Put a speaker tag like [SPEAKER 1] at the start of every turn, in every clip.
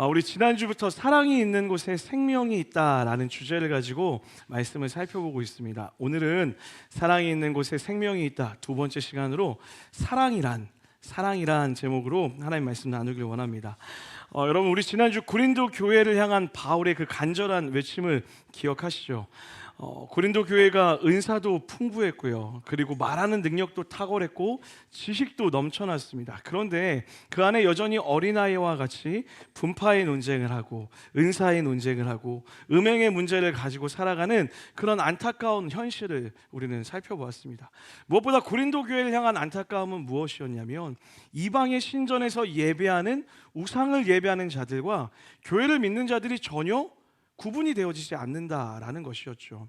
[SPEAKER 1] 우리 지난주부터 사랑이 있는 곳에 생명이 있다라는 주제를 가지고 말씀을 살펴보고 있습니다. 오늘은 사랑이 있는 곳에 생명이 있다 두 번째 시간으로 사랑이란 제목으로 하나님 말씀 나누길 원합니다. 여러분, 우리 지난주 고린도 교회를 향한 바울의 그 간절한 외침을 기억하시죠? 고린도 교회가 은사도 풍부했고요, 그리고 말하는 능력도 탁월했고 지식도 넘쳐났습니다. 그런데 그 안에 여전히 어린아이와 같이 분파의 논쟁을 하고 은사의 논쟁을 하고 음행의 문제를 가지고 살아가는 그런 안타까운 현실을 우리는 살펴보았습니다. 무엇보다 고린도 교회를 향한 안타까움은 무엇이었냐면, 이방의 신전에서 예배하는 우상을 예배하는 자들과 교회를 믿는 자들이 전혀 구분이 되어지지 않는다라는 것이었죠.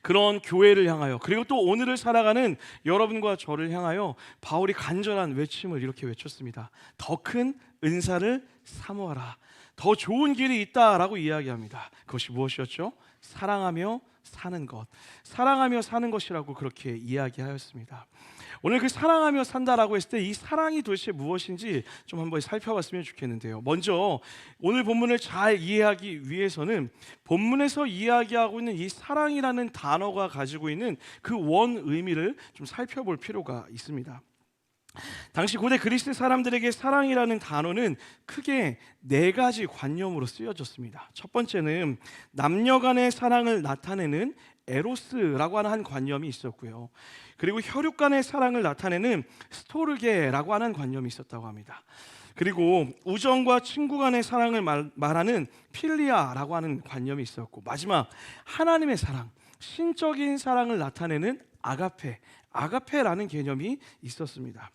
[SPEAKER 1] 그런 교회를 향하여, 그리고 또 오늘을 살아가는 여러분과 저를 향하여 바울이 간절한 외침을 이렇게 외쳤습니다. 더 큰 은사를 사모하라. 더 좋은 길이 있다라고 이야기합니다. 그것이 무엇이었죠? 사랑하며 사는 것, 사랑하며 사는 것이라고 그렇게 이야기하였습니다. 오늘 그 사랑하며 산다라고 했을 때 이 사랑이 도대체 무엇인지 좀 한번 살펴봤으면 좋겠는데요. 먼저 오늘 본문을 잘 이해하기 위해서는 본문에서 이야기하고 있는 이 사랑이라는 단어가 가지고 있는 그 원 의미를 좀 살펴볼 필요가 있습니다. 당시 고대 그리스 사람들에게 사랑이라는 단어는 크게 네 가지 관념으로 쓰여졌습니다. 첫 번째는 남녀 간의 사랑을 나타내는 에로스라고 하는 한 관념이 있었고요, 그리고 혈육 간의 사랑을 나타내는 스토르게라고 하는 관념이 있었다고 합니다. 그리고 우정과 친구 간의 사랑을 말하는 필리아라고 하는 관념이 있었고, 마지막 하나님의 사랑, 신적인 사랑을 나타내는 아가페라는 개념이 있었습니다.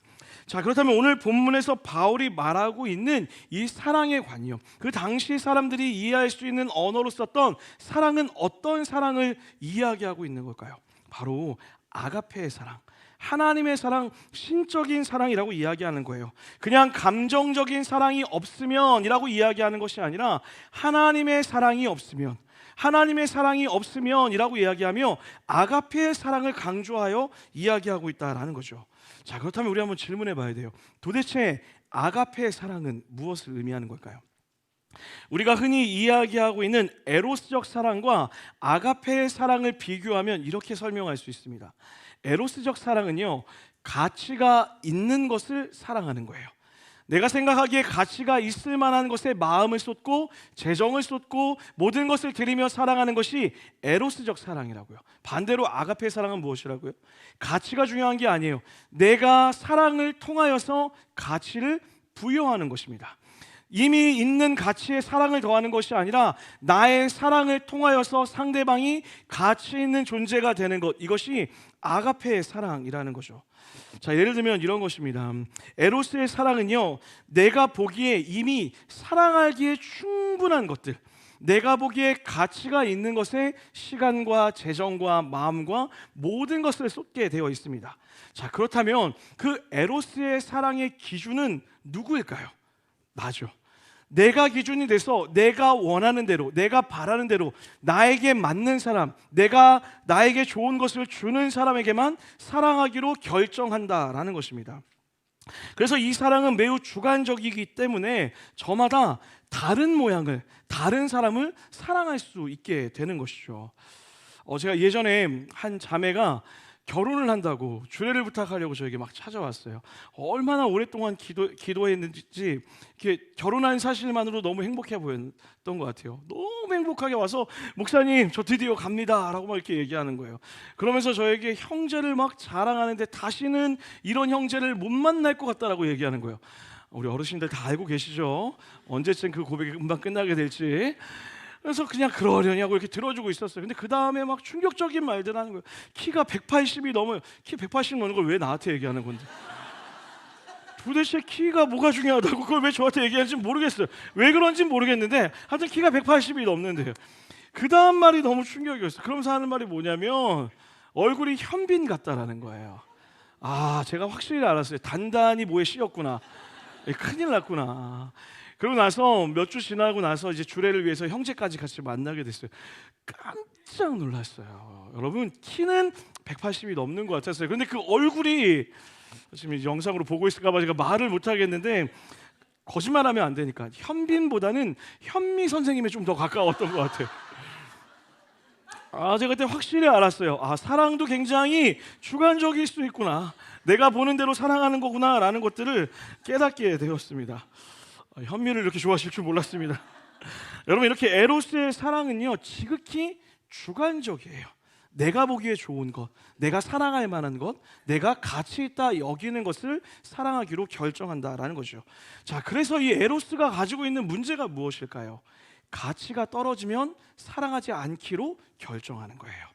[SPEAKER 1] 자, 그렇다면 오늘 본문에서 바울이 말하고 있는 이 사랑의 관념, 그 당시 사람들이 이해할 수 있는 언어로 썼던 사랑은 어떤 사랑을 이야기하고 있는 걸까요? 바로 아가페의 사랑, 하나님의 사랑, 신적인 사랑이라고 이야기하는 거예요. 그냥 감정적인 사랑이 없으면이라고 이야기하는 것이 아니라 하나님의 사랑이 없으면이라고 이야기하며 아가페의 사랑을 강조하여 이야기하고 있다라는 거죠. 자, 그렇다면 우리 한번 질문해 봐야 돼요. 도대체 아가페의 사랑은 무엇을 의미하는 걸까요? 우리가 흔히 이야기하고 있는 에로스적 사랑과 아가페의 사랑을 비교하면 이렇게 설명할 수 있습니다. 에로스적 사랑은요, 가치가 있는 것을 사랑하는 거예요. 내가 생각하기에 가치가 있을 만한 것에 마음을 쏟고 재정을 쏟고 모든 것을 드리며 사랑하는 것이 에로스적 사랑이라고요. 반대로 아가페 사랑은 무엇이라고요? 가치가 중요한 게 아니에요. 내가 사랑을 통하여서 가치를 부여하는 것입니다. 이미 있는 가치에 사랑을 더하는 것이 아니라 나의 사랑을 통하여서 상대방이 가치 있는 존재가 되는 것, 이것이 아가페의 사랑이라는 거죠. 자, 예를 들면 이런 것입니다. 에로스의 사랑은요, 내가 보기에 이미 사랑하기에 충분한 것들, 내가 보기에 가치가 있는 것에 시간과 재정과 마음과 모든 것을 쏟게 되어 있습니다. 자, 그렇다면 그 에로스의 사랑의 기준은 누구일까요? 나죠. 내가 기준이 돼서 내가 원하는 대로, 내가 바라는 대로 나에게 맞는 사람, 내가 나에게 좋은 것을 주는 사람에게만 사랑하기로 결정한다라는 것입니다. 그래서 이 사랑은 매우 주관적이기 때문에 저마다 다른 모양을, 다른 사람을 사랑할 수 있게 되는 것이죠. 제가 예전에 한 자매가 결혼을 한다고 주례를 부탁하려고 저에게 막 찾아왔어요. 얼마나 오랫동안 기도했는지 결혼한 사실만으로 너무 행복해 보였던 것 같아요. 너무 행복하게 와서 목사님 저 드디어 갑니다 라고 막 이렇게 얘기하는 거예요. 그러면서 저에게 형제를 막 자랑하는데 다시는 이런 형제를 못 만날 것 같다라고 얘기하는 거예요. 우리 어르신들 다 알고 계시죠? 언제쯤 그 고백이 금방 끝나게 될지. 그래서 그냥 그러려냐고 이렇게 들어주고 있었어요. 근데 그 다음에 막 충격적인 말들 하는 거예요. 키가 180이 넘어요. 키 180 넘는 걸 왜 나한테 얘기하는 건데? 도대체 키가 뭐가 중요하다고 그걸 왜 저한테 얘기하는지 모르겠어요. 왜 그런지 모르겠는데 하여튼 키가 180이 넘는데요. 그 다음 말이 너무 충격이었어요. 그러면서 하는 말이 뭐냐면 얼굴이 현빈 같다라는 거예요. 제가 확실히 알았어요. 단단히 뭐에 씌였구나. 큰일 났구나. 그러고 나서 몇 주 지나고 나서 이제 주례를 위해서 형제까지 같이 만나게 됐어요. 깜짝 놀랐어요. 여러분, 키는 180이 넘는 것 같았어요. 그런데 그 얼굴이 지금 영상으로 보고 있을까 봐 제가 말을 못 하겠는데 거짓말하면 안 되니까 현빈보다는 현미 선생님에 좀 더 가까웠던 것 같아요. 제가 그때 확실히 알았어요. 사랑도 굉장히 주관적일 수 있구나. 내가 보는 대로 사랑하는 거구나라는 것들을 깨닫게 되었습니다. 현미를 이렇게 좋아하실 줄 몰랐습니다. 여러분, 이렇게 에로스의 사랑은요, 지극히 주관적이에요. 내가 보기에 좋은 것, 내가 사랑할 만한 것, 내가 가치 있다 여기는 것을 사랑하기로 결정한다라는 거죠. 자, 그래서 이 에로스가 가지고 있는 문제가 무엇일까요? 가치가 떨어지면 사랑하지 않기로 결정하는 거예요.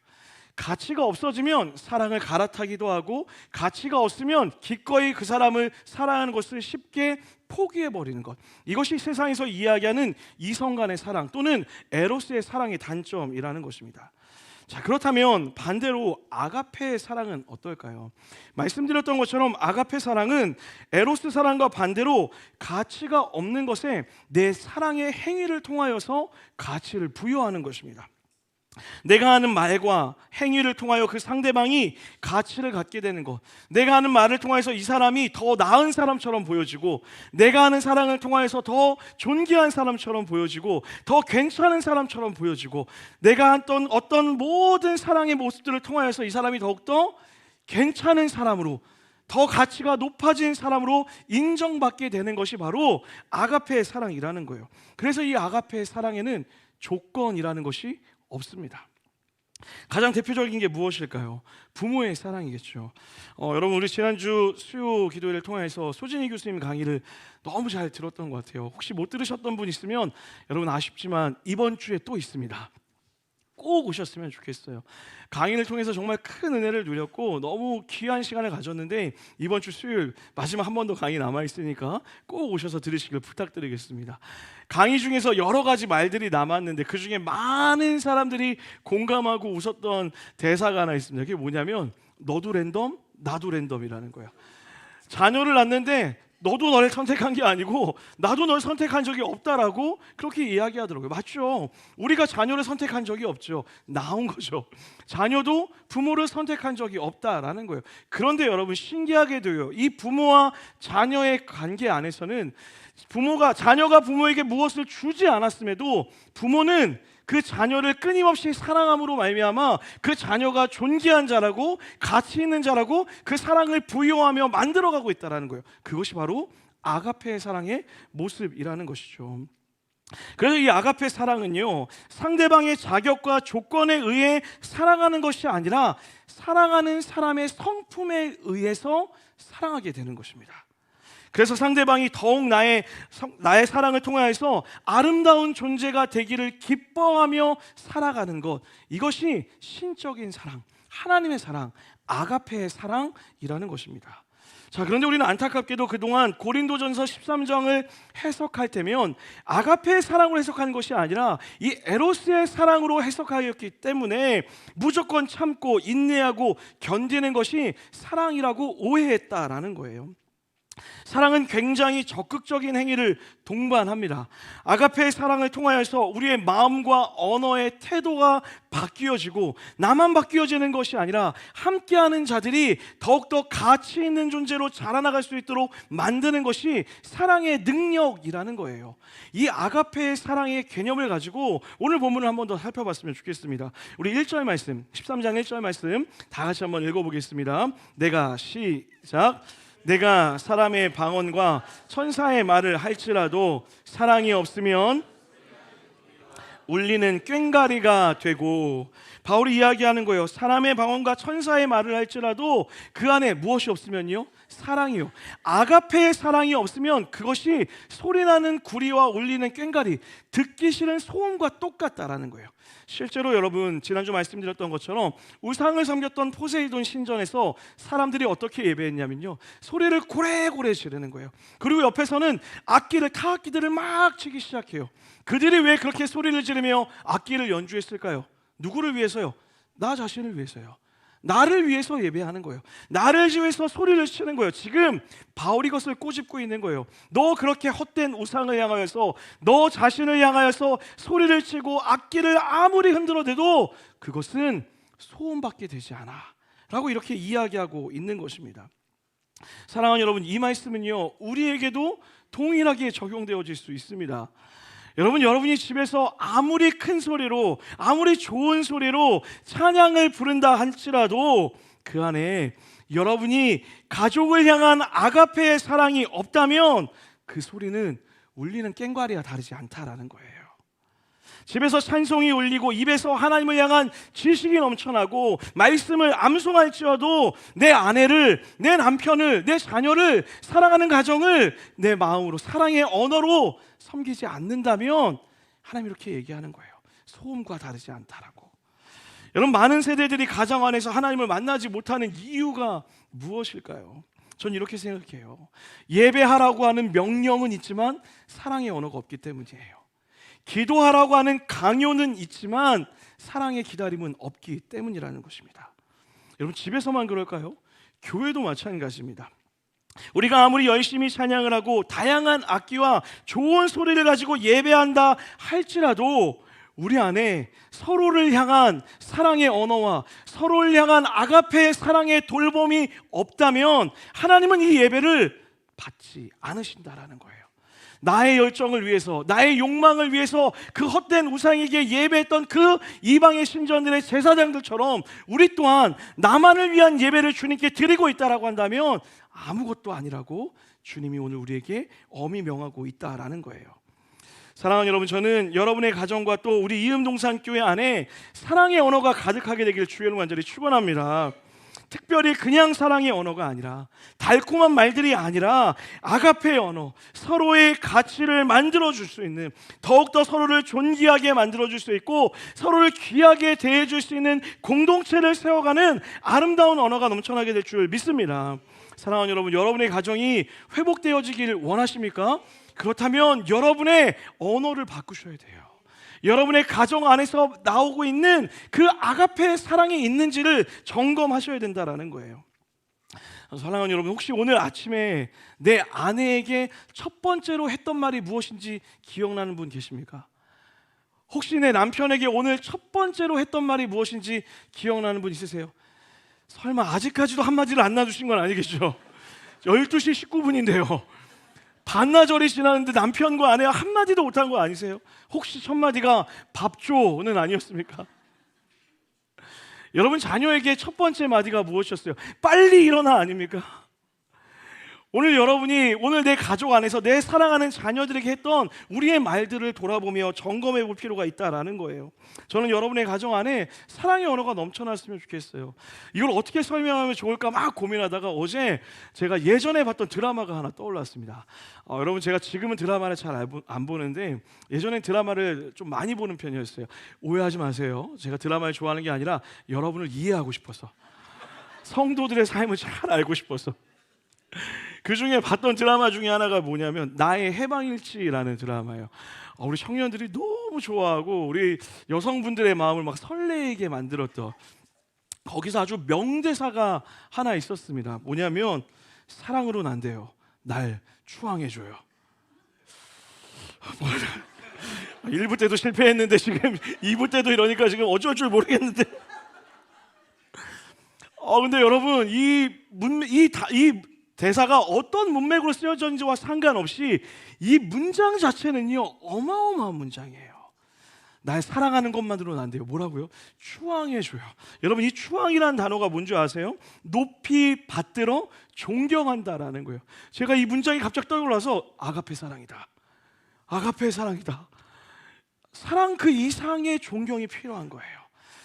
[SPEAKER 1] 가치가 없어지면 사랑을 갈아타기도 하고, 가치가 없으면 기꺼이 그 사람을 사랑하는 것을 쉽게 포기해버리는 것. 이것이 세상에서 이야기하는 이성 간의 사랑 또는 에로스의 사랑의 단점이라는 것입니다. 자, 그렇다면 반대로 아가페의 사랑은 어떨까요? 말씀드렸던 것처럼 아가페 사랑은 에로스 사랑과 반대로 가치가 없는 것에 내 사랑의 행위를 통하여서 가치를 부여하는 것입니다. 내가 하는 말과 행위를 통하여 그 상대방이 가치를 갖게 되는 것, 내가 하는 말을 통해서 이 사람이 더 나은 사람처럼 보여지고, 내가 하는 사랑을 통해서 더 존귀한 사람처럼 보여지고, 더 괜찮은 사람처럼 보여지고, 내가 했던 어떤 모든 사랑의 모습들을 통하여서 이 사람이 더욱더 괜찮은 사람으로, 더 가치가 높아진 사람으로 인정받게 되는 것이 바로 아가페의 사랑이라는 거예요. 그래서 이 아가페의 사랑에는 조건이라는 것이 없습니다. 가장 대표적인 게 무엇일까요? 부모의 사랑이겠죠. 여러분, 우리 지난주 수요 기도회를 통해서 소진희 교수님 강의를 너무 잘 들었던 것 같아요. 혹시 못 들으셨던 분 있으면 여러분 아쉽지만 이번 주에 또 있습니다. 꼭 오셨으면 좋겠어요. 강의를 통해서 정말 큰 은혜를 누렸고 너무 귀한 시간을 가졌는데, 이번 주 수요일 마지막 한 번 더 강의 남아있으니까 꼭 오셔서 들으시길 부탁드리겠습니다. 강의 중에서 여러 가지 말들이 남았는데 그 중에 많은 사람들이 공감하고 웃었던 대사가 하나 있습니다. 그게 뭐냐면 너도 랜덤, 나도 랜덤이라는 거예요. 자녀를 낳는데 너도 너를 선택한 게 아니고 나도 널 선택한 적이 없다라고 그렇게 이야기하더라고요. 맞죠? 우리가 자녀를 선택한 적이 없죠. 나온 거죠. 자녀도 부모를 선택한 적이 없다라는 거예요. 그런데 여러분, 신기하게도요, 이 부모와 자녀의 관계 안에서는 자녀가 부모에게 무엇을 주지 않았음에도 부모는 그 자녀를 끊임없이 사랑함으로 말미암아 그 자녀가 존귀한 자라고 가치 있는 자라고 그 사랑을 부여하며 만들어가고 있다는 거예요. 그것이 바로 아가페의 사랑의 모습이라는 것이죠. 그래서 이 아가페 사랑은요, 상대방의 자격과 조건에 의해 사랑하는 것이 아니라 사랑하는 사람의 성품에 의해서 사랑하게 되는 것입니다. 그래서 상대방이 더욱 나의 사랑을 통하여서 아름다운 존재가 되기를 기뻐하며 살아가는 것, 이것이 신적인 사랑, 하나님의 사랑, 아가페의 사랑이라는 것입니다. 자, 그런데 우리는 안타깝게도 그동안 고린도전서 13장을 해석할 때면 아가페의 사랑으로 해석하는 것이 아니라 이 에로스의 사랑으로 해석하였기 때문에 무조건 참고 인내하고 견디는 것이 사랑이라고 오해했다라는 거예요. 사랑은 굉장히 적극적인 행위를 동반합니다. 아가페의 사랑을 통하여서 우리의 마음과 언어의 태도가 바뀌어지고, 나만 바뀌어지는 것이 아니라 함께하는 자들이 더욱더 가치 있는 존재로 자라나갈 수 있도록 만드는 것이 사랑의 능력이라는 거예요. 이 아가페의 사랑의 개념을 가지고 오늘 본문을 한 번 더 살펴봤으면 좋겠습니다. 우리 1절 말씀, 13장 1절 말씀 다 같이 한번 읽어보겠습니다. 시작. 내가 사람의 방언과 천사의 말을 할지라도 사랑이 없으면 울리는 꽹과리가 되고, 바울이 이야기하는 거예요. 사람의 방언과 천사의 말을 할지라도 그 안에 무엇이 없으면요? 사랑이요. 아가페의 사랑이 없으면 그것이 소리나는 구리와 울리는 꽹과리, 듣기 싫은 소음과 똑같다라는 거예요. 실제로 여러분, 지난주 말씀드렸던 것처럼 우상을 섬겼던 포세이돈 신전에서 사람들이 어떻게 예배했냐면요, 소리를 고래고래 지르는 거예요. 그리고 옆에서는 타악기들을 막 치기 시작해요. 그들이 왜 그렇게 소리를 지르며 악기를 연주했을까요? 누구를 위해서요? 나 자신을 위해서요. 나를 위해서 예배하는 거예요. 나를 위해서 소리를 치는 거예요. 지금 바울이 이것을 꼬집고 있는 거예요. 너 그렇게 헛된 우상을 향하여서, 너 자신을 향하여서 소리를 치고 악기를 아무리 흔들어대도 그것은 소음밖에 되지 않아 라고 이렇게 이야기하고 있는 것입니다. 사랑하는 여러분, 이 말씀은요 우리에게도 동일하게 적용되어질 수 있습니다. 여러분이 집에서 아무리 큰 소리로, 아무리 좋은 소리로 찬양을 부른다 할지라도 그 안에 여러분이 가족을 향한 아가페의 사랑이 없다면 그 소리는 울리는 꽹과리와 다르지 않다라는 거예요. 집에서 찬송이 울리고 입에서 하나님을 향한 지식이 넘쳐나고 말씀을 암송할지어도 내 아내를, 내 남편을, 내 자녀를, 사랑하는 가정을 내 마음으로, 사랑의 언어로 섬기지 않는다면 하나님 이렇게 얘기하는 거예요. 소음과 다르지 않다라고. 여러분, 많은 세대들이 가정 안에서 하나님을 만나지 못하는 이유가 무엇일까요? 전 이렇게 생각해요. 예배하라고 하는 명령은 있지만 사랑의 언어가 없기 때문이에요. 기도하라고 하는 강요는 있지만 사랑의 기다림은 없기 때문이라는 것입니다. 여러분, 집에서만 그럴까요? 교회도 마찬가지입니다. 우리가 아무리 열심히 찬양을 하고 다양한 악기와 좋은 소리를 가지고 예배한다 할지라도 우리 안에 서로를 향한 사랑의 언어와 서로를 향한 아가페의 사랑의 돌봄이 없다면 하나님은 이 예배를 받지 않으신다라는 거예요. 나의 열정을 위해서, 나의 욕망을 위해서 그 헛된 우상에게 예배했던 그 이방의 신전들의 제사장들처럼 우리 또한 나만을 위한 예배를 주님께 드리고 있다라고 한다면 아무것도 아니라고 주님이 오늘 우리에게 엄히 명하고 있다라는 거예요. 사랑하는 여러분, 저는 여러분의 가정과 또 우리 이음동산교회 안에 사랑의 언어가 가득하게 되길 주의로 간절히 축원합니다. 특별히 그냥 사랑의 언어가 아니라, 달콤한 말들이 아니라 아가페의 언어, 서로의 가치를 만들어줄 수 있는, 더욱더 서로를 존귀하게 만들어줄 수 있고 서로를 귀하게 대해줄 수 있는 공동체를 세워가는 아름다운 언어가 넘쳐나게 될 줄 믿습니다. 사랑하는 여러분, 여러분의 가정이 회복되어지길 원하십니까? 그렇다면 여러분의 언어를 바꾸셔야 돼요. 여러분의 가정 안에서 나오고 있는 그 아가페의 사랑이 있는지를 점검하셔야 된다라는 거예요. 사랑하는 여러분, 혹시 오늘 아침에 내 아내에게 첫 번째로 했던 말이 무엇인지 기억나는 분 계십니까? 혹시 내 남편에게 오늘 첫 번째로 했던 말이 무엇인지 기억나는 분 있으세요? 설마 아직까지도 한마디를 안 놔주신 건 아니겠죠? 12시 19분인데요 반나절이 지났는데 남편과 아내가 한마디도 못한 거 아니세요? 혹시 첫 마디가 밥 줘는 아니었습니까? 여러분, 자녀에게 첫 번째 마디가 무엇이었어요? 빨리 일어나 아닙니까? 오늘 여러분이 오늘 내 가족 안에서 내 사랑하는 자녀들에게 했던 우리의 말들을 돌아보며 점검해 볼 필요가 있다라는 거예요. 저는 여러분의 가정 안에 사랑의 언어가 넘쳐났으면 좋겠어요. 이걸 어떻게 설명하면 좋을까 막 고민하다가 어제 제가 예전에 봤던 드라마가 하나 떠올랐습니다. 여러분, 제가 지금은 드라마를 잘 안 보는데 예전엔 드라마를 좀 많이 보는 편이었어요. 오해하지 마세요. 제가 드라마를 좋아하는 게 아니라 여러분을 이해하고 싶어서, 성도들의 삶을 잘 알고 싶어서. 그 중에 봤던 드라마 중에 하나가 뭐냐면 나의 해방일지라는 드라마예요. 우리 청년들이 너무 좋아하고 우리 여성분들의 마음을 막 설레게 만들었던, 거기서 아주 명대사가 하나 있었습니다. 뭐냐면 사랑으로는 안 돼요. 날 추앙해줘요. 1부 때도 실패했는데 지금 2부 때도 이러니까 지금 어쩔 줄 모르겠는데. 근데 여러분, 이 대사가 어떤 문맥으로 쓰여졌는지와 상관없이 이 문장 자체는요 어마어마한 문장이에요. 날 사랑하는 것만으로는 안 돼요. 뭐라고요? 추앙해줘요. 여러분, 이 추앙이라는 단어가 뭔지 아세요? 높이 받들어 존경한다라는 거예요. 제가 이 문장이 갑자기 떠올라서 아가페 사랑이다. 아가페 사랑이다. 사랑 그 이상의 존경이 필요한 거예요.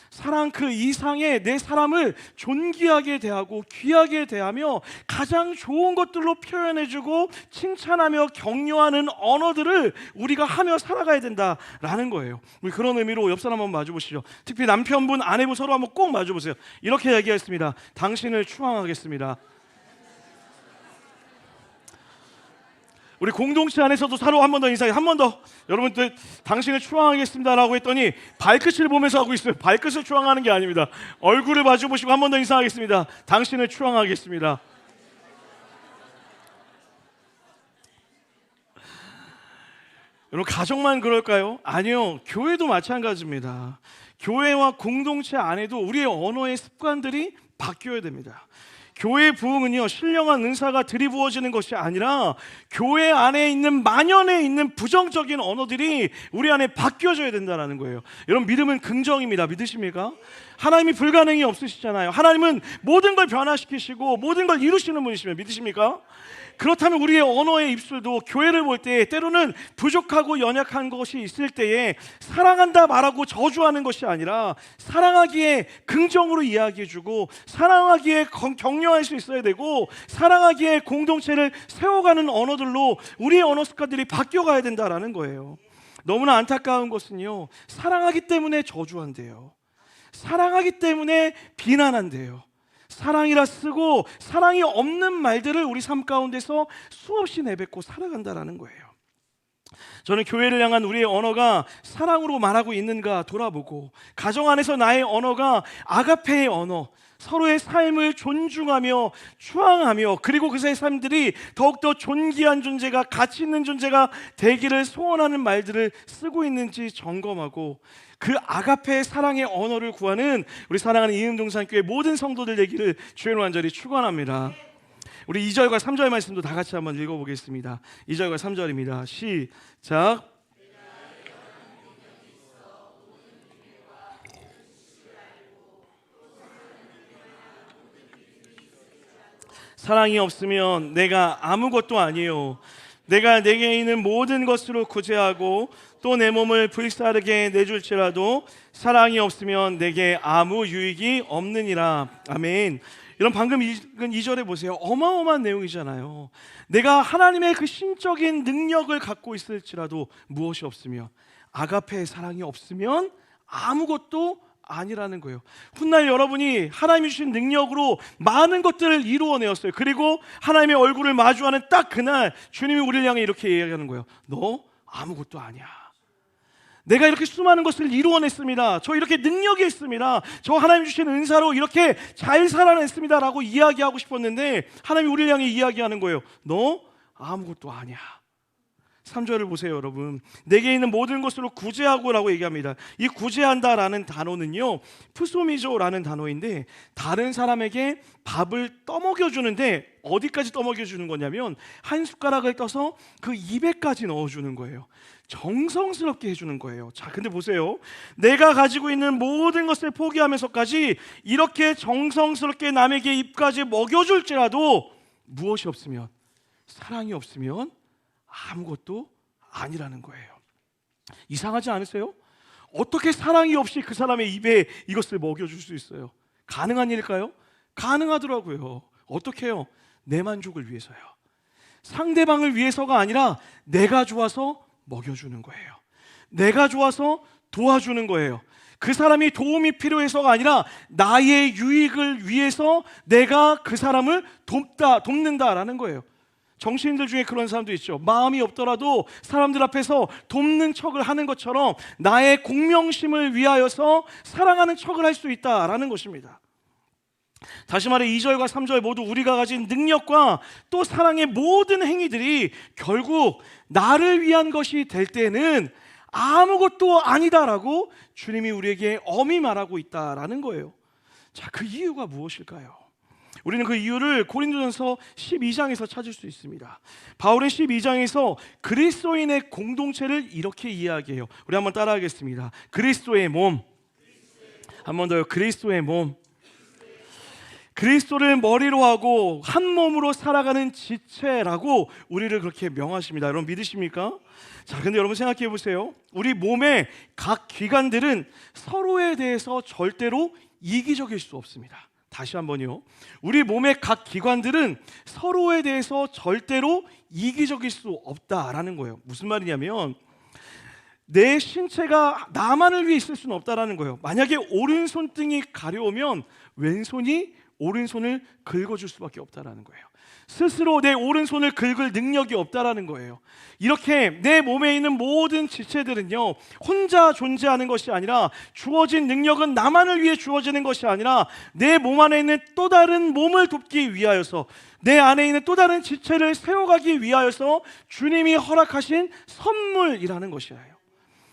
[SPEAKER 1] 사랑 그 이상의 내 사람을 존귀하게 대하고 귀하게 대하며 가장 좋은 것들로 표현해주고 칭찬하며 격려하는 언어들을 우리가 하며 살아가야 된다라는 거예요. 우리 그런 의미로 옆 사람 한번 마주보시죠. 특히 남편분, 아내분 서로 한번 꼭 마주보세요. 이렇게 얘기했습니다. 당신을 추앙하겠습니다. 우리 공동체 안에서도 서로 한 번 더 인사해. 한 번 더. 여러분들, 당신을 추앙하겠습니다라고 했더니 발끝을 보면서 하고 있어요. 발끝을 추앙하는 게 아닙니다. 얼굴을 마주 보시고 한 번 더 인사하겠습니다. 당신을 추앙하겠습니다. 여러분, 가정만 그럴까요? 아니요. 교회도 마찬가지입니다. 교회와 공동체 안에도 우리의 언어의 습관들이 바뀌어야 됩니다. 교회 부흥은요, 신령한 은사가 들이부어지는 것이 아니라 교회 안에 있는 만연에 있는 부정적인 언어들이 우리 안에 바뀌어져야 된다는 거예요. 여러분, 믿음은 긍정입니다. 믿으십니까? 하나님이 불가능이 없으시잖아요. 하나님은 모든 걸 변화시키시고 모든 걸 이루시는 분이시면 믿으십니까? 그렇다면 우리의 언어의 입술도 교회를 볼 때 때로는 부족하고 연약한 것이 있을 때에 사랑한다 말하고 저주하는 것이 아니라 사랑하기에 긍정으로 이야기해주고 사랑하기에 격려할 수 있어야 되고 사랑하기에 공동체를 세워가는 언어들로 우리의 언어 습관들이 바뀌어가야 된다라는 거예요. 너무나 안타까운 것은요, 사랑하기 때문에 저주한대요. 사랑하기 때문에 비난한대요. 사랑이라 쓰고 사랑이 없는 말들을 우리 삶 가운데서 수없이 내뱉고 살아간다라는 거예요. 저는 교회를 향한 우리의 언어가 사랑으로 말하고 있는가 돌아보고, 가정 안에서 나의 언어가 아가페의 언어, 서로의 삶을 존중하며 추앙하며 그리고 그 사이의 삶들이 더욱더 존귀한 존재가, 가치 있는 존재가 되기를 소원하는 말들을 쓰고 있는지 점검하고, 그 아가페의 사랑의 언어를 구하는 우리 사랑하는 이음동산교회 모든 성도들 되기를 주의 완전히 축원합니다. 우리 2절과 3절 말씀도 다 같이 한번 읽어보겠습니다. 2절과 3절입니다. 시작. 사랑이 없으면 내가 아무것도 아니요, 내가 내게 있는 모든 것으로 구제하고 또 내 몸을 불사르게 내줄지라도 사랑이 없으면 내게 아무 유익이 없느니라. 아멘. 여러분, 방금 읽은 2절에 보세요. 어마어마한 내용이잖아요. 내가 하나님의 그 신적인 능력을 갖고 있을지라도 무엇이 없으면, 아가페의 사랑이 없으면 아무것도 아니라는 거예요. 훗날 여러분이 하나님이 주신 능력으로 많은 것들을 이루어내었어요. 그리고 하나님의 얼굴을 마주하는 딱 그날 주님이 우리를 향해 이렇게 이야기하는 거예요. 너 아무것도 아니야. 내가 이렇게 수많은 것을 이루어냈습니다. 저 이렇게 능력이 있습니다. 저 하나님 주신 은사로 이렇게 잘 살아냈습니다 라고 이야기하고 싶었는데 하나님이 우리를 향해 이야기하는 거예요. 너 아무것도 아니야. 3절을 보세요, 여러분. 내게 있는 모든 것으로 구제하고 라고 얘기합니다. 이 구제한다라는 단어는요, 푸소미조라는 단어인데 다른 사람에게 밥을 떠먹여주는데 어디까지 떠먹여주는 거냐면 한 숟가락을 떠서 그 입에까지 넣어주는 거예요. 정성스럽게 해주는 거예요. 자, 근데 보세요. 내가 가지고 있는 모든 것을 포기하면서까지 이렇게 정성스럽게 남에게 입까지 먹여줄지라도 무엇이 없으면, 사랑이 없으면 아무것도 아니라는 거예요. 이상하지 않으세요? 어떻게 사랑이 없이 그 사람의 입에 이것을 먹여줄 수 있어요? 가능한 일일까요? 가능하더라고요. 어떻게 해요? 내 만족을 위해서요. 상대방을 위해서가 아니라 내가 좋아서 먹여주는 거예요. 내가 좋아서 도와주는 거예요. 그 사람이 도움이 필요해서가 아니라 나의 유익을 위해서 내가 그 사람을 돕는다라는 거예요. 정치인들 중에 그런 사람도 있죠. 마음이 없더라도 사람들 앞에서 돕는 척을 하는 것처럼 나의 공명심을 위하여서 사랑하는 척을 할 수 있다라는 것입니다. 다시 말해 2절과 3절 모두 우리가 가진 능력과 또 사랑의 모든 행위들이 결국 나를 위한 것이 될 때는 아무것도 아니다라고 주님이 우리에게 엄히 말하고 있다라는 거예요. 자, 그 이유가 무엇일까요? 우리는 그 이유를 고린도전서 12장에서 찾을 수 있습니다. 바울은 12장에서 그리스도인의 공동체를 이렇게 이야기해요. 우리 한번 따라하겠습니다. 그리스도의 몸. 한 번 더요. 그리스도의 몸. 그리스도를 머리로 하고 한 몸으로 살아가는 지체라고 우리를 그렇게 명하십니다. 여러분 믿으십니까? 자, 근데 여러분 생각해 보세요. 우리 몸의 각 기관들은 서로에 대해서 절대로 이기적일 수 없습니다. 다시 한번요. 우리 몸의 각 기관들은 서로에 대해서 절대로 이기적일 수 없다라는 거예요. 무슨 말이냐면 내 신체가 나만을 위해 있을 수는 없다라는 거예요. 만약에 오른손 등이 가려우면 왼손이 오른손을 긁어줄 수밖에 없다라는 거예요. 스스로 내 오른손을 긁을 능력이 없다라는 거예요. 이렇게 내 몸에 있는 모든 지체들은요, 혼자 존재하는 것이 아니라 주어진 능력은 나만을 위해 주어지는 것이 아니라 내 몸 안에 있는 또 다른 몸을 돕기 위하여서, 내 안에 있는 또 다른 지체를 세워가기 위하여서 주님이 허락하신 선물이라는 것이에요.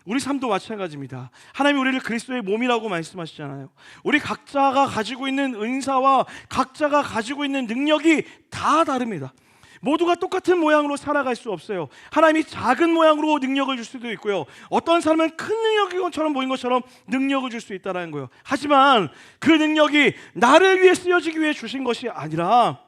[SPEAKER 1] 우리 삶도 마찬가지입니다. 하나님이 우리를 그리스도의 몸이라고 말씀하시잖아요. 우리 각자가 가지고 있는 은사와 각자가 가지고 있는 능력이 다 다릅니다. 모두가 똑같은 모양으로 살아갈 수 없어요. 하나님이 작은 모양으로 능력을 줄 수도 있고요, 어떤 사람은 큰 능력인 것처럼 보인 것처럼 능력을 줄 수 있다는 거예요. 하지만 그 능력이 나를 위해 쓰여지기 위해 주신 것이 아니라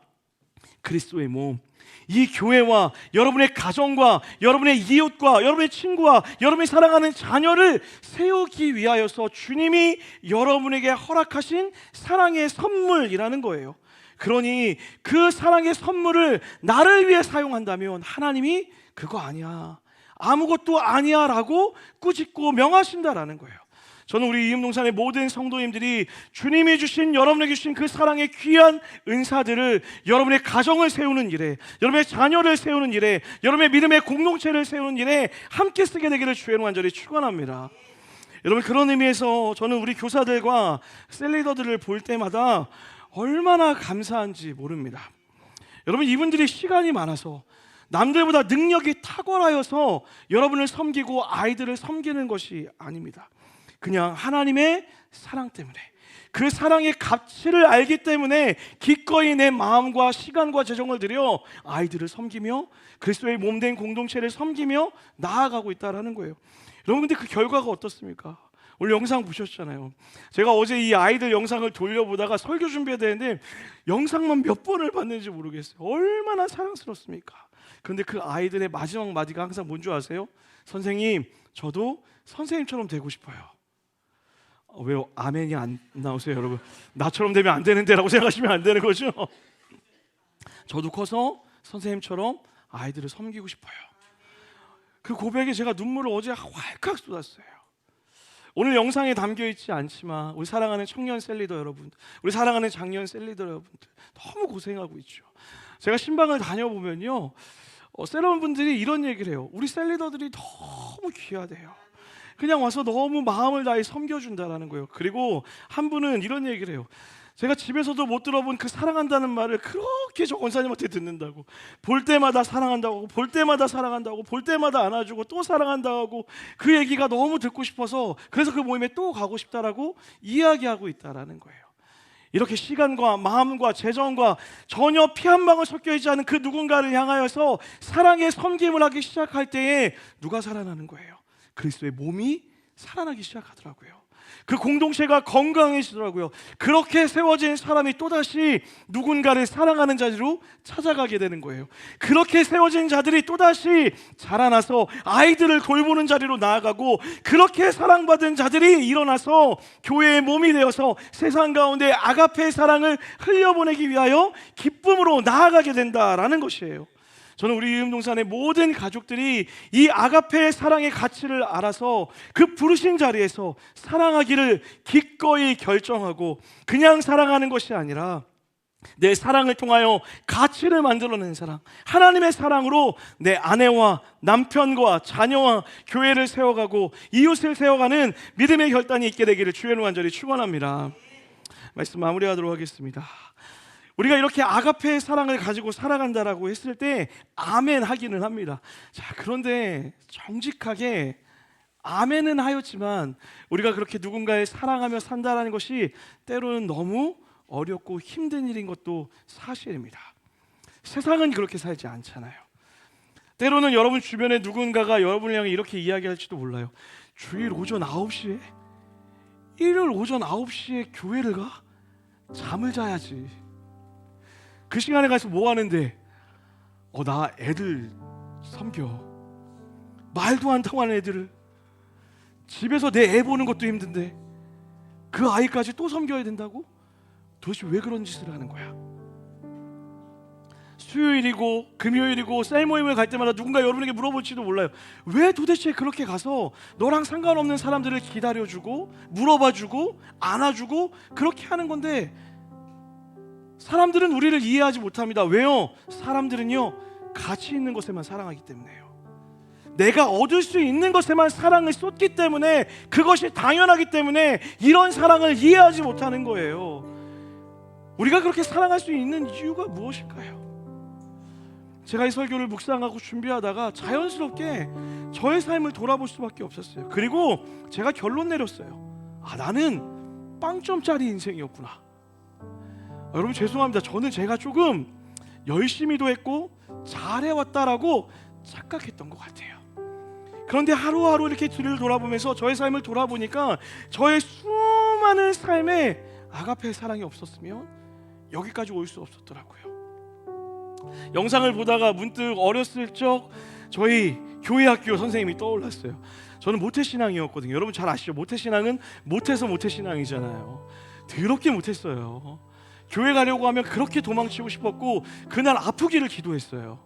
[SPEAKER 1] 그리스도의 몸, 이 교회와 여러분의 가정과 여러분의 이웃과 여러분의 친구와 여러분이 사랑하는 자녀를 세우기 위하여서 주님이 여러분에게 허락하신 사랑의 선물이라는 거예요. 그러니 그 사랑의 선물을 나를 위해 사용한다면 하나님이 그거 아니야, 아무것도 아니야 라고 꾸짖고 명하신다라는 거예요. 저는 우리 이음동산의 모든 성도님들이 주님이 주신, 여러분에게 주신 그 사랑의 귀한 은사들을 여러분의 가정을 세우는 일에, 여러분의 자녀를 세우는 일에, 여러분의 믿음의 공동체를 세우는 일에 함께 쓰게 되기를 주의 이름으로 간절히 축원합니다. 여러분, 그런 의미에서 저는 우리 교사들과 셀리더들을 볼 때마다 얼마나 감사한지 모릅니다. 여러분, 이분들이 시간이 많아서, 남들보다 능력이 탁월하여서 여러분을 섬기고 아이들을 섬기는 것이 아닙니다. 그냥 하나님의 사랑 때문에, 그 사랑의 가치를 알기 때문에 기꺼이 내 마음과 시간과 재정을 들여 아이들을 섬기며 그리스도의 몸된 공동체를 섬기며 나아가고 있다는 거예요. 여러분, 근데 그 결과가 어떻습니까? 오늘 영상 보셨잖아요. 제가 어제 이 아이들 영상을 돌려보다가 설교 준비해야 되는데 영상만 몇 번을 봤는지 모르겠어요. 얼마나 사랑스럽습니까? 그런데 그 아이들의 마지막 마디가 항상 뭔지 아세요? 선생님, 저도 선생님처럼 되고 싶어요. 왜요? 아멘이 안 나오세요, 여러분? 나처럼 되면 안 되는데 라고 생각하시면 안 되는 거죠. 저도 커서 선생님처럼 아이들을 섬기고 싶어요. 그 고백에 제가 눈물을 어제 활칵 쏟았어요. 오늘 영상에 담겨있지 않지만 우리 사랑하는 청년 셀리더 여러분, 우리 사랑하는 장년 셀리더 여러분들 너무 고생하고 있죠. 제가 신방을 다녀보면요, 셀러분들이 이런 얘기를 해요. 우리 셀리더들이 너무 귀하대요. 그냥 와서 너무 마음을 다해 섬겨준다라는 거예요. 그리고 한 분은 이런 얘기를 해요. 제가 집에서도 못 들어본 그 사랑한다는 말을 그렇게 저 권사님한테 듣는다고, 볼 때마다 사랑한다고, 볼 때마다 사랑한다고, 볼 때마다 안아주고 또 사랑한다고, 그 얘기가 너무 듣고 싶어서 그래서 그 모임에 또 가고 싶다라고 이야기하고 있다라는 거예요. 이렇게 시간과 마음과 재정과 전혀 피 한 방울 섞여 있지 않은 그 누군가를 향하여서 사랑의 섬김을 하기 시작할 때에 누가 살아나는 거예요? 그리스도의 몸이 살아나기 시작하더라고요. 그 공동체가 건강해지더라고요. 그렇게 세워진 사람이 또다시 누군가를 사랑하는 자리로 찾아가게 되는 거예요. 그렇게 세워진 자들이 또다시 자라나서 아이들을 돌보는 자리로 나아가고, 그렇게 사랑받은 자들이 일어나서 교회의 몸이 되어서 세상 가운데 아가페의 사랑을 흘려보내기 위하여 기쁨으로 나아가게 된다라는 것이에요. 저는 우리 이음동산의 모든 가족들이 이 아가페의 사랑의 가치를 알아서 그 부르신 자리에서 사랑하기를 기꺼이 결정하고, 그냥 사랑하는 것이 아니라 내 사랑을 통하여 가치를 만들어내는 사랑, 하나님의 사랑으로 내 아내와 남편과 자녀와 교회를 세워가고 이웃을 세워가는 믿음의 결단이 있게 되기를 주의 간절히 축원합니다. 말씀 마무리하도록 하겠습니다. 우리가 이렇게 아가페의 사랑을 가지고 살아간다라고 했을 때 아멘 하기는 합니다. 자, 그런데 정직하게 아멘은 하였지만 우리가 그렇게 누군가를 사랑하며 산다라는 것이 때로는 너무 어렵고 힘든 일인 것도 사실입니다. 세상은 그렇게 살지 않잖아요. 때로는 여러분 주변에 누군가가 여러분을 향해 이렇게 이야기할지도 몰라요. 주일 오전 9시에, 일요일 오전 9시에 교회를 가? 잠을 자야지. 그 시간에 가서 뭐 하는데? 나 애들 섬겨. 말도 안 통하는 애들을, 집에서 내 애 보는 것도 힘든데 그 아이까지 또 섬겨야 된다고? 도대체 왜 그런 짓을 하는 거야? 수요일이고 금요일이고 셀 모임을 갈 때마다 누군가 여러분에게 물어볼지도 몰라요. 왜 도대체 그렇게 가서 너랑 상관없는 사람들을 기다려주고 물어봐주고 안아주고 그렇게 하는 건데, 사람들은 우리를 이해하지 못합니다. 왜요? 사람들은요, 가치 있는 것에만 사랑하기 때문에요. 내가 얻을 수 있는 것에만 사랑을 쏟기 때문에, 그것이 당연하기 때문에 이런 사랑을 이해하지 못하는 거예요. 우리가 그렇게 사랑할 수 있는 이유가 무엇일까요? 제가 이 설교를 묵상하고 준비하다가 자연스럽게 저의 삶을 돌아볼 수밖에 없었어요. 그리고 제가 결론 내렸어요. 나는 빵점짜리 인생이었구나. 여러분 죄송합니다. 저는 제가 조금 열심히도 했고 잘해왔다라고 착각했던 것 같아요. 그런데 하루하루 이렇게 뒤를 돌아보면서 저의 삶을 돌아보니까 저의 수많은 삶에 아가페의 사랑이 없었으면 여기까지 올 수 없었더라고요. 영상을 보다가 문득 어렸을 적 저희 교회학교 선생님이 떠올랐어요. 저는 모태신앙이었거든요. 여러분 잘 아시죠? 모태신앙은 못해서 모태신앙이잖아요. 더럽게 못했어요. 교회 가려고 하면 그렇게 도망치고 싶었고 그날 아프기를 기도했어요.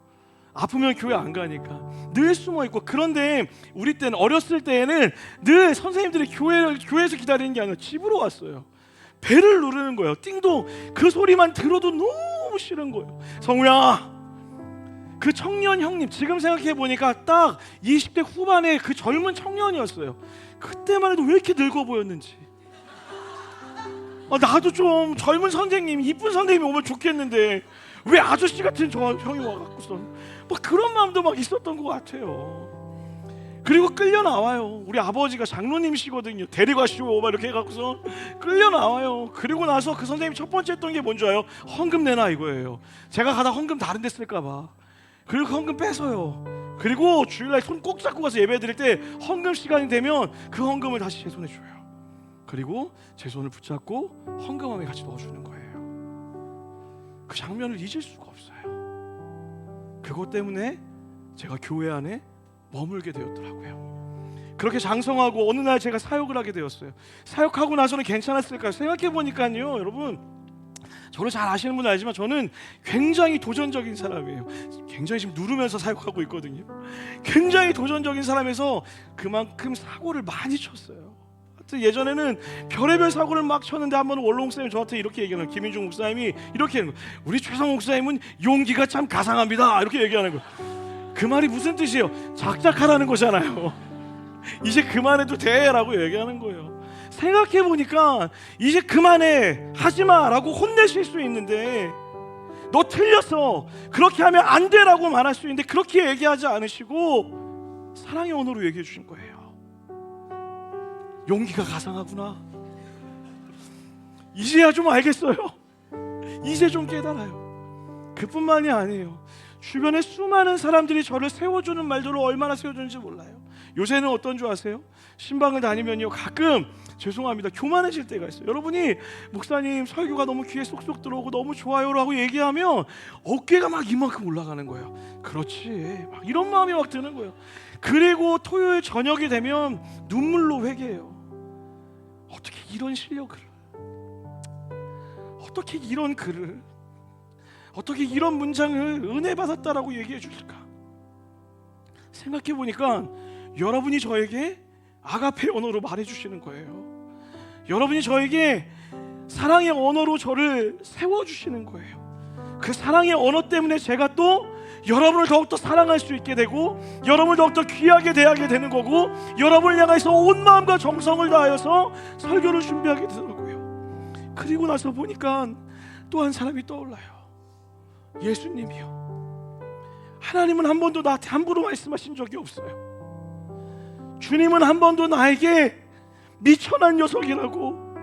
[SPEAKER 1] 아프면 교회 안 가니까 늘 숨어있고. 그런데 우리 때는, 어렸을 때에는 늘 선생님들이 교회에서 기다리는 게 아니라 집으로 왔어요. 배를 누르는 거예요. 띵동. 그 소리만 들어도 너무 싫은 거예요. 성우야, 그 청년 형님, 지금 생각해 보니까 딱 20대 후반의 그 젊은 청년이었어요. 그때만 해도 왜 이렇게 늙어 보였는지. 나도 좀 젊은 선생님, 이쁜 선생님이 오면 좋겠는데 왜 아저씨 같은 저 형이 와갖고서 막 그런 마음도 막 있었던 것 같아요. 그리고 끌려 나와요. 우리 아버지가 장로님이시거든요. 데려가시오 막 이렇게 해갖고서 끌려 나와요. 그리고 나서 그 선생님이 첫 번째 했던 게 뭔지 알아요? 헌금 내놔 이거예요. 제가 가다 헌금 다른 데 쓸까봐. 그리고 헌금 뺏어요. 그리고 주일날 손 꼭 잡고 가서 예배 드릴 때 헌금 시간이 되면 그 헌금을 다시 제 손에 줘요. 그리고 제 손을 붙잡고 헌금함에 같이 넣어주는 거예요. 그 장면을 잊을 수가 없어요. 그것 때문에 제가 교회 안에 머물게 되었더라고요. 그렇게 장성하고 어느 날 제가 사역을 하게 되었어요. 사역하고 나서는 괜찮았을까요? 생각해보니까요, 여러분, 저를 잘 아시는 분은 알지만 저는 굉장히 도전적인 사람이에요. 굉장히 지금 누르면서 사역하고 있거든요. 굉장히 도전적인 사람에서 그만큼 사고를 많이 쳤어요. 하여튼 예전에는 별의별 사고를 막 쳤는데 한 번은 원로 목사님이 저한테 이렇게 얘기하는 거예요. 김인중 목사님이 이렇게 하는 거예요. 우리 최성 목사님은 용기가 참 가상합니다. 이렇게 얘기하는 거예요. 그 말이 무슨 뜻이에요? 작작하라는 거잖아요. 이제 그만해도 돼 라고 얘기하는 거예요. 생각해보니까 이제 그만해, 하지마 라고 혼내실 수 있는데, 너 틀렸어, 그렇게 하면 안 돼 라고 말할 수 있는데 그렇게 얘기하지 않으시고 사랑의 언어로 얘기해 주신 거예요. 용기가 가상하구나. 이제야 좀 알겠어요. 이제 좀 깨달아요. 그뿐만이 아니에요. 주변에 수많은 사람들이 저를 세워주는 말들을 얼마나 세워주는지 몰라요. 요새는 어떤 줄 아세요? 신방을 다니면요, 가끔 죄송합니다, 교만해질 때가 있어요. 여러분이 목사님 설교가 너무 귀에 쏙쏙 들어오고 너무 좋아요라고 얘기하면 어깨가 막 이만큼 올라가는 거예요. 그렇지, 막 이런 마음이 막 드는 거예요. 그리고 토요일 저녁이 되면 눈물로 회개해요. 어떻게 이런 실력을, 어떻게 이런 글을, 어떻게 이런 문장을 은혜 받았다라고 얘기해 주실까? 생각해 보니까 여러분이 저에게 아가페 언어로 말해 주시는 거예요. 여러분이 저에게 사랑의 언어로 저를 세워 주시는 거예요. 그 사랑의 언어 때문에 제가 또 여러분을 더욱더 사랑할 수 있게 되고, 여러분을 더욱더 귀하게 대하게 되는 거고, 여러분을 향해서 온 마음과 정성을 다하여서 설교를 준비하게 되더라고요. 그리고 나서 보니까 또 한 사람이 떠올라요. 예수님이요. 하나님은 한 번도 나한테 함부로 말씀하신 적이 없어요. 주님은 한 번도 나에게 미천한 녀석이라고,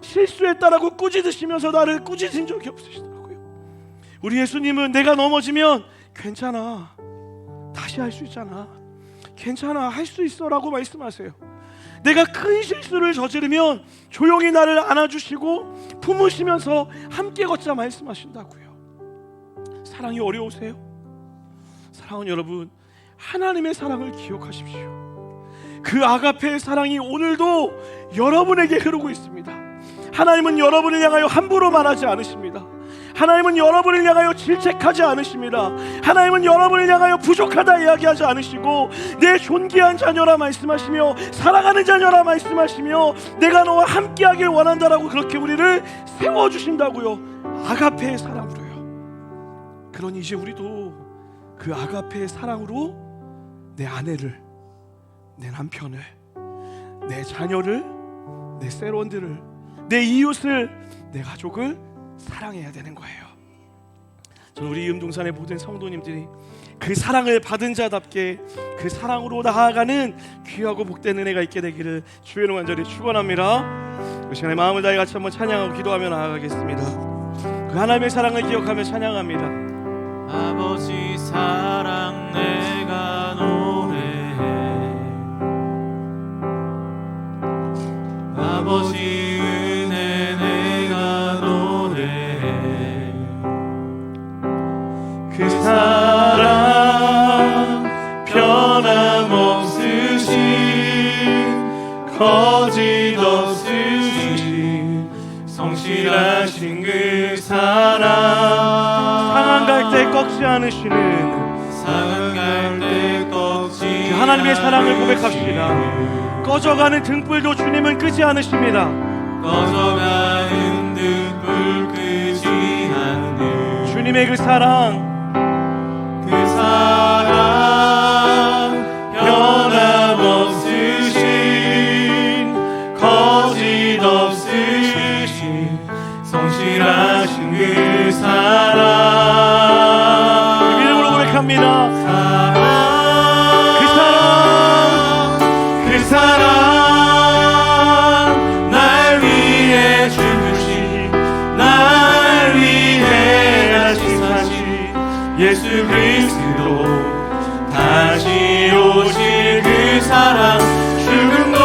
[SPEAKER 1] 실수했다라고 꾸짖으시면서 나를 꾸짖은 적이 없으시더라고요. 우리 예수님은 내가 넘어지면 괜찮아, 다시 할 수 있잖아, 괜찮아, 할 수 있어 라고 말씀하세요. 내가 큰 실수를 저지르면 조용히 나를 안아주시고 품으시면서 함께 걷자 말씀하신다고요. 사랑이 어려우세요? 사랑하는 여러분, 하나님의 사랑을 기억하십시오. 그 아가페의 사랑이 오늘도 여러분에게 흐르고 있습니다. 하나님은 여러분을 향하여 함부로 말하지 않으십니다. 하나님은 여러분을 향하여 질책하지 않으십니다. 하나님은 여러분을 향하여 부족하다 이야기하지 않으시고, 내 존귀한 자녀라 말씀하시며, 사랑하는 자녀라 말씀하시며, 내가 너와 함께하길 원한다라고 그렇게 우리를 세워주신다고요. 아가페의 사랑으로요. 그러니 이제 우리도 그 아가페의 사랑으로 내 아내를, 내 남편을, 내 자녀를, 내 세론들을, 내 이웃을, 내 가족을 사랑해야 되는 거예요. 저는 우리 음동산의 모든 성도님들이 그 사랑을 받은 자답게 그 사랑으로 나아가는 귀하고 복된 은혜가 있게 되기를 주의 이름 간절히 축원합니다. 그 시간에 마음을 다해 같이 한번 찬양하고 기도하며 나아가겠습니다. 그 하나님의 사랑을 기억하며 찬양합니다.
[SPEAKER 2] 아버지 사랑 내가 노래해, 아버지 은혜 내가 노래해. 그 사랑 변함없으신 거짓 없으신 성실하신 그 사랑,
[SPEAKER 1] 상한 갈 때 꺾지 않으시는
[SPEAKER 2] 상한 갈 때 꺾지
[SPEAKER 1] 그 하나님의 사랑을 고백합시다. 꺼져가는 등불도 주님은 끄지 않으십니다.
[SPEAKER 2] 꺼져가는 등불 끄지 않는
[SPEAKER 1] 주님의 그 사랑,
[SPEAKER 2] 그 사랑 변함없으신 거짓 없으신 성실하신 그 사랑,
[SPEAKER 1] 이름으로 고백합니다.
[SPEAKER 2] 그 사랑 날 위해 죽으신, 날 위해 다시 사신 예수 그리스도, 다시 오실 그 사랑, 죽음도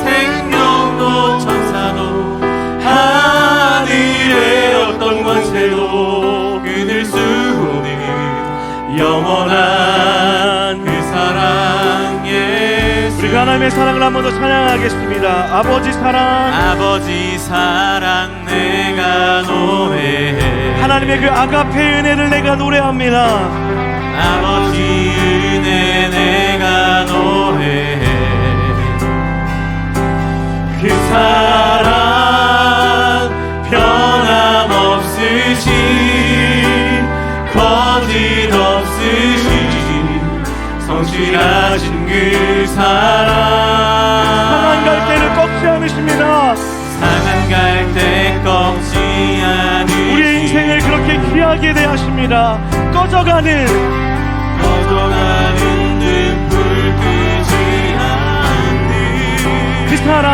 [SPEAKER 2] 생명도 천사도 하늘의 어떤 권세도 끊을 수 없는 영원한 그 사랑 예수.
[SPEAKER 1] 우리가 하나님의 사랑을 한 번 더 찬양하겠습니다. 아버지 사랑,
[SPEAKER 2] 아버지 사랑 내가 노래해,
[SPEAKER 1] 하나님의 그 아가페 은혜를 내가 노래합니다.
[SPEAKER 2] 아버지 은혜 내가 노래해. 그 사랑 변함없으신 거짓 없으신 성실하신 그 사랑,
[SPEAKER 1] 상한 갈 때를 꺾지 않으십니다.
[SPEAKER 2] 상한 갈 때 꺾지 않으신
[SPEAKER 1] 우리의 인생을 그렇게 귀하게 대하십니다. 꺼져가는
[SPEAKER 2] 등불 끄지 않는
[SPEAKER 1] 그 사랑,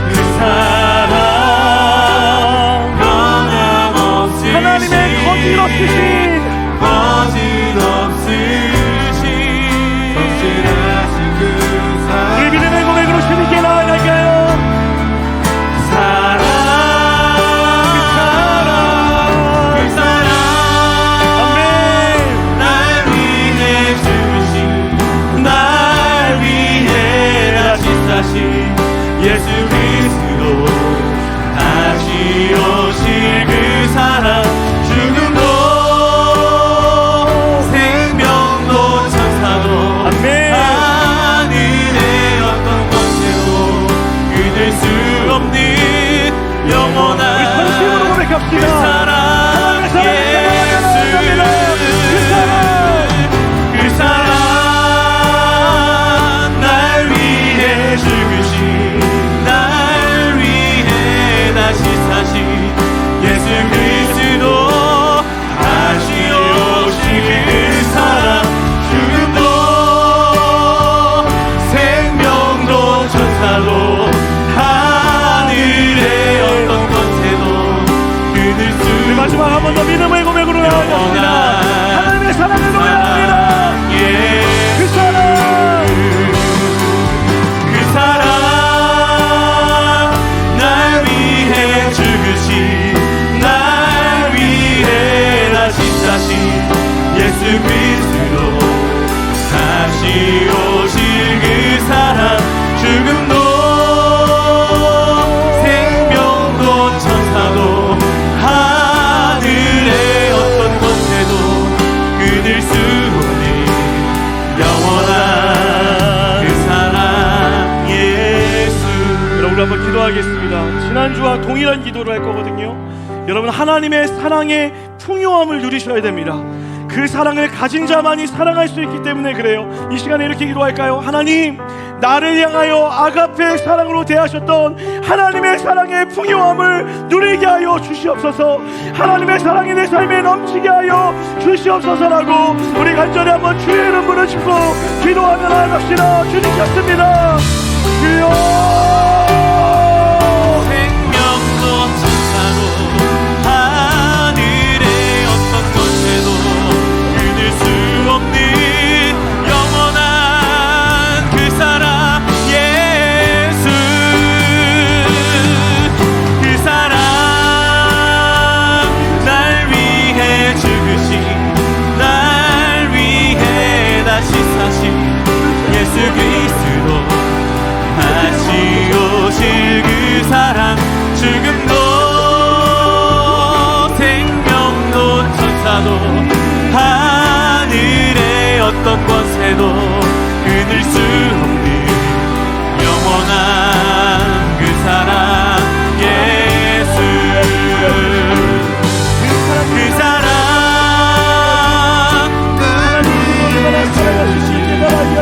[SPEAKER 2] 그 사랑 변함없으신
[SPEAKER 1] 하나님의 거짓 없으신
[SPEAKER 2] 성실하신 그 사랑,
[SPEAKER 1] 우리 믿음의 고백으로 주님께 나아갈까요?
[SPEAKER 2] 그 사랑
[SPEAKER 1] 아멘.
[SPEAKER 2] 날 위해 죽으신, 날 위해 다시 사신 예수 그리스도, 다시 오실 그 사랑, 죽음도 생명도 천사도
[SPEAKER 1] 아멘.
[SPEAKER 2] 하늘의 어떤 권세도 끊을 수 없는 영원한
[SPEAKER 1] 우리 전심으로 고백합시다.
[SPEAKER 2] 그 사랑 예수, 그 사랑 날 위해 죽으신, 날 위해 다시 사신 예수 그리스도, 다시 오실 그 사랑, 죽음도 생명도 천사도 하늘의 어떤 권세도 끊을 수
[SPEAKER 1] 우리 마지막 한 번 더 믿음의 고백으로 나아갑시다. 하나님의 사랑을 노래합니다. 그 사랑,
[SPEAKER 2] 그 사랑 날 위해 죽으신, 날 위해 다시 사신 예수 그리스도, 다시 오실 그 사랑, 죽음도 생명도 천사도 하늘의 어떤 권세도 끊을 수 없는 영원한 그 사랑 예수.
[SPEAKER 1] 여러분 한번 기도하겠습니다. 지난주와 동일한 기도를 할 거거든요. 여러분 하나님의 사랑의 풍요함을 누리셔야 됩니다. 그 사랑을 가진 자만이 사랑할 수 있기 때문에 그래요. 이 시간에 이렇게 기도할까요? 하나님, 나를 향하여 아가페 사랑으로 대하셨던 하나님의 사랑의 풍요함을 누리게 하여 주시옵소서. 하나님의 사랑이 내 삶에 넘치게 하여 주시옵소서라고 우리 간절히 한번 주의 이름 부르시고 기도하며 나아갑시다. 주님 찾습니다. 주여.
[SPEAKER 2] 생명도 천사로 하늘의 어떤 곳에도 끊을 수 없는 영원한 그 사랑 예수. 그 사랑 날 위해 죽으신, 날 위해 다시 사신 예수 그리스도, 다시 오실 그 사랑, 죽음도 생명도 천사도 하늘의 어떤 권세도 끊을 수 없는 영원한 그 사랑 예수. 그 사랑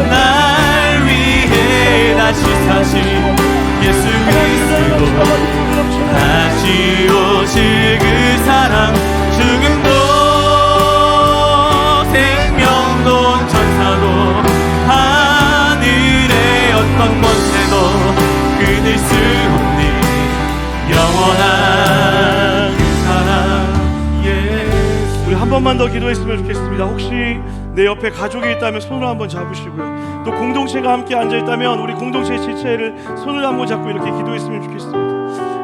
[SPEAKER 2] 날 위해 다시 사신 예수 그리스도, 다시 오실 그 사랑, 죽음도 생명도 천사도 하늘의 어떤 권세도 끊을 수 없는 영원한 그 사랑 예수.
[SPEAKER 1] 우리 한 번만 더 기도했으면 좋겠습니다. 혹시 내 옆에 가족이 있다면 손을 한번 잡으시고요. 또 공동체가 함께 앉아있다면 우리 공동체 지체를 손을 한번 잡고 이렇게 기도했으면 좋겠습니다.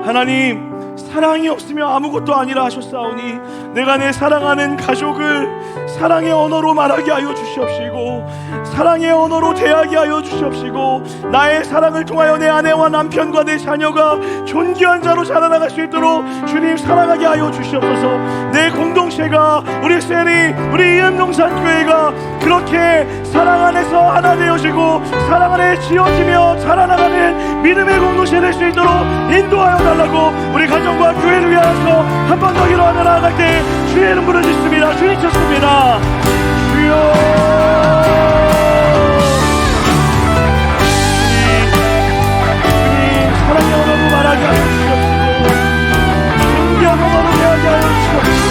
[SPEAKER 1] 하나님, 사랑이 없으면 아무것도 아니라 하셨사오니 내가 내 사랑하는 가족을 사랑의 언어로 말하게 하여 주시옵시고, 사랑의 언어로 대하게 하여 주시옵시고, 나의 사랑을 통하여 내 아내와 남편과 내 자녀가 존귀한 자로 자라나갈 수 있도록 주님 사랑하게 하여 주시옵소서. 내 공동체가, 우리 셀이, 우리 이음동산교회가 그렇게 사랑 안에서 하나 되어지고 사랑 안에 지어지며 자라나가는 믿음의 공동체 될 수 있도록 인도하여 달라고 우리 가정과 교회를 위하여서 한 번 더 기도하며 나아갈 때 주의 이름 부르짖습니다. 주님 찾습니다. 주여. 주님, 사랑의 언어로 말하게 하여 주시옵시고, 존귀한 언어로 대하게 하여 주시옵시고,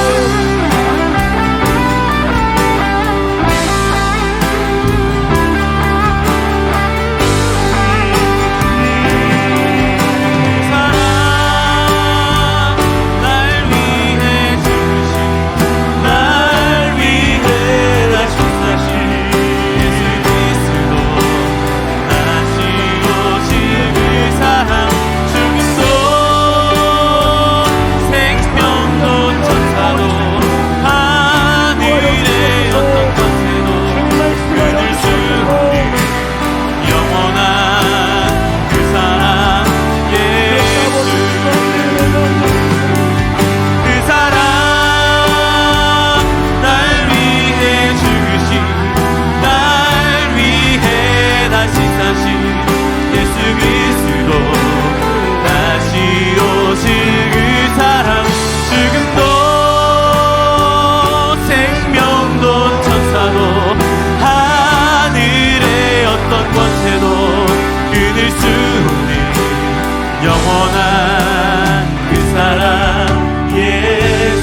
[SPEAKER 1] 영원한 그 사랑 예수.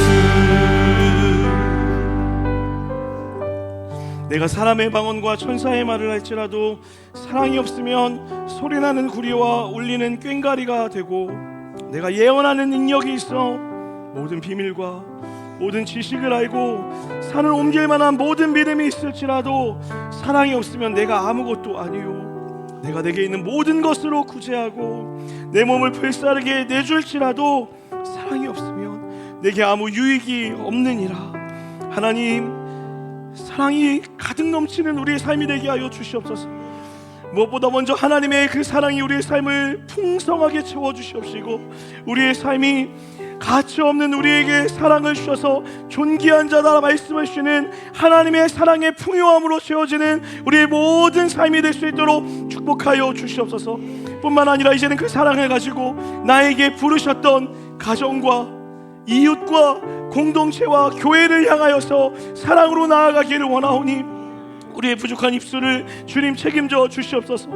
[SPEAKER 1] 내가 사람의 방언과 천사의 말을 할지라도 사랑이 없으면 소리나는 구리와 울리는 꽹과리가 되고, 내가 예언하는 능력이 있어 모든 비밀과 모든 지식을 알고 산을 옮길 만한 모든 믿음이 있을지라도 사랑이 없으면 내가 아무것도 아니요, 내가 내게 있는 모든 것으로 구제하고 내 몸을 불사르게 내줄지라도 사랑이 없으면 내게 아무 유익이 없느니라. 하나님, 사랑이 가득 넘치는 우리의 삶이 되게 하여 주시옵소서. 무엇보다 먼저 하나님의 그 사랑이 우리의 삶을 풍성하게 채워주시옵시고, 우리의 삶이 가치 없는 우리에게 사랑을 주셔서 존귀한 자다 말씀하시는 하나님의 사랑의 풍요함으로 채워지는 우리의 모든 삶이 될 수 있도록 축복하여 주시옵소서. 뿐만 아니라 이제는 그 사랑을 가지고 나에게 부르셨던 가정과 이웃과 공동체와 교회를 향하여서 사랑으로 나아가기를 원하오니 우리의 부족한 입술을 주님 책임져 주시옵소서.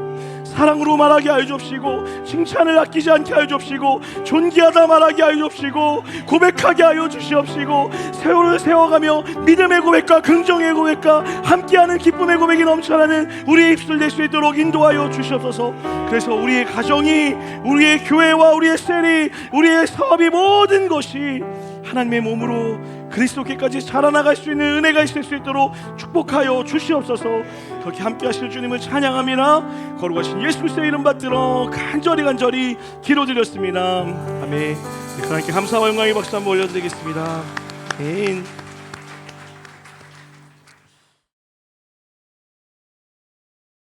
[SPEAKER 1] 사랑으로 말하게 하여 주옵시고, 칭찬을 아끼지 않게 하여 주옵시고, 존귀하다 말하게 하여 주옵시고, 고백하게 하여 주시옵시고, 세월을 세워가며 믿음의 고백과 긍정의 고백과 함께하는 기쁨의 고백이 넘쳐나는 우리의 입술 될 수 있도록 인도하여 주시옵소서. 그래서 우리의 가정이, 우리의 교회와 우리의 셀이, 우리의 사업이, 모든 것이 하나님의 몸으로 그리스도께까지 자라나갈 수 있는 은혜가 있을 수 있도록 축복하여 주시옵소서. 그렇게 함께 하실 주님을 찬양함이나 거룩하신 예수 그리스도의 이름 받들어 간절히 기도드렸습니다. 아멘. 하나님께 감사와 영광의 박수 한번 올려드리겠습니다. 아멘.